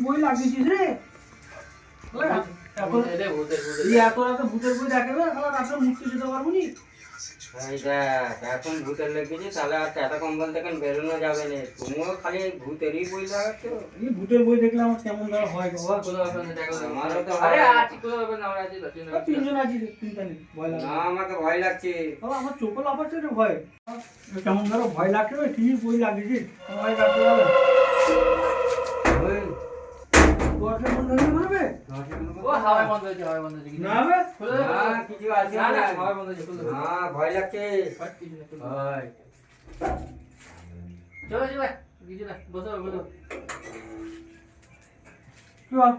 বই লাগিয়েছিস রে? এত রাতে ভূতের বই দেখে না, রাতে মুক্তি যেতে পারবো নি। এই দেখ এখন ভূতের লেগেছে, তাহলে আর টাটা কম্বল থেকে বেরোনো যাবে না। তুমিও খালি ভূতেরই বই লাগাচ্ছ। এই ভূতের বই দেখলে আমার কেমন ধর হয় বাবা। আমারও তো তিনজন আছি, চিন্তা নেই, ভয় লাগে না, আমাকে ভয় লাগছে। বাবা। আমার চোখও লাফাচ্ছে রে ভয়। কেমন ধরো ভয় লাগছে, ঠিক বই লাগিয়েছিস, ভয় লাগতে হবে। ওই দরজা বন্ধ হয়ে যাবে? হাওয়ায় বন্ধ হয়েছে, হাওয়ায় বন্ধ হয়েছে। না হবে? না, কিছু আছে না, না। না, হাওয়ায় বন্ধ হয়েছে, খুলে দাও। না, ভয় লাগছে। হয়। চলো, চলো, কিছু না, বসো, বসো। কি বল?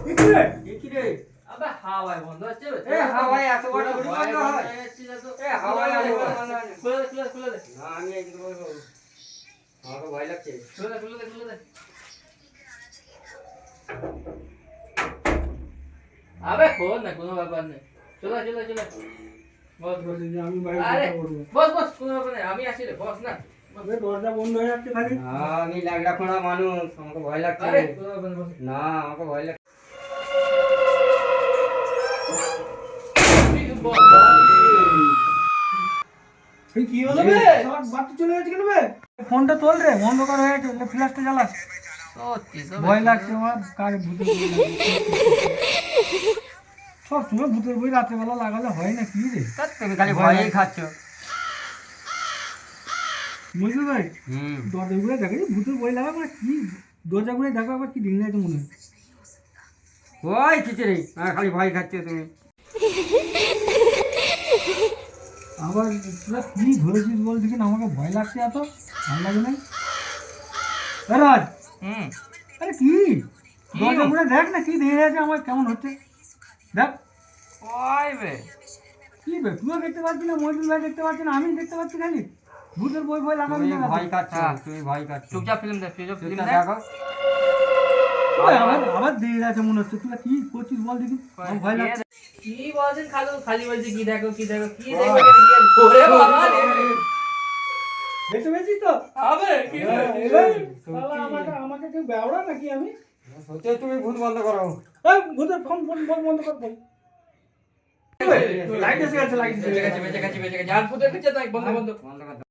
কি রে? কি রে? আবে হাওয়ায় বন্ধ হচ্ছে। এ হাওয়ায় এত বড় ঘুড়ি বন্ধ হয়? এ হাওয়ায় এত বড় বন্ধ হয় না। খুলে দে, খুলে দে, খুলে দে। না, আমি এইদিকে বলবো। আমাকে ভয় লাগছে। খুলে দে, খুলে দে, খুলে দে। আবে খোল না, কোনো ব্যাপার নেই। চলো, চলো, চলো। বস, বস। আমি বাইরে আরে, যেতে পারবো। বস, বস, কোনো ব্যাপার নেই। আমি আছি রে, বস না। আবে দরজা বন্ধ হয়ে যাচ্ছে খালি। না, আমি লাগলা খোঁড়া মানুষ, আমাকে ভয় লাগছে। আরে, কোনো ব্যাপার নেই, বস। না, আমাকে ভয় লাগছে। এই কি হলো বে? শালা বাতি চলে গেছে কেন বে? ফোনটা তোল রে, অন্ধকার হয়ে গেছে, ফ্ল্যাশটা জ্বালাস। ভয় লাগছে আমার, কার ভূতের বই লাগাচ্ছে। সব সময় ভূতের বই রাত্রেবেলা লাগালে হয় না কি রে? তুমি খালি ভয়ই খাচ্ছ। বুঝলি ভাই, দরজা ঘুরে দেখে ভূতের বই লাগা মানে কি, দরজা ঘুরে দেখো আবার কি দিন আছে মনে হয়। ওই কিছু রে, খালি ভয় খাচ্ছ তুমি। আবার তোরা কি ধরেছিস বল দেখি, আমাকে ভয় লাগছে এত, ভালো লাগে না। রাজ, আরে কি দরজা ঘুরে দেখ না, কি দিয়ে আছে আমার কেমন হচ্ছে দেখ। ওই বে। কি বে, তুইও দেখতে পাচ্ছি না, মহিদুল ভাই দেখতে পাচ্ছি না, আমি দেখতে পাচ্ছি খালি ভূতের বই বই লাগাবি তুমি না। ভয় খাচ্ছ, তুমি ভয় খাচ্ছ। চুপচাপ ফিল্ম দেখ, চুপচাপ ফিল্ম চুপচাপ দেখ। দেখো। আবার দিয়ে আছে মনে হচ্ছে, তুই কি করছিস বল দেখি, আমার ভয় লাগছে। কি বলছেন, খালি খালি বলছে কি দেখো, কি দেখো, কি দেখো, ওরে বাবা রে। দেখতে পেয়েছিস তো? আবে কি আমাকে কেউ বেওড়া নাকি আমি? সত্যি তুমি ভূত বন্ধ করো। এই ভূতের ফোন ফোন ফোন বন্ধ কর ফোন। লাইট এসে গেছে, লাইট এসে বেঁচে গেছে। গেছে, বেঁচে গেছে, বেঁচে গেছে। আর ভূতের পিছে তাই বন্ধ, বন্ধ। বন্ধ কর।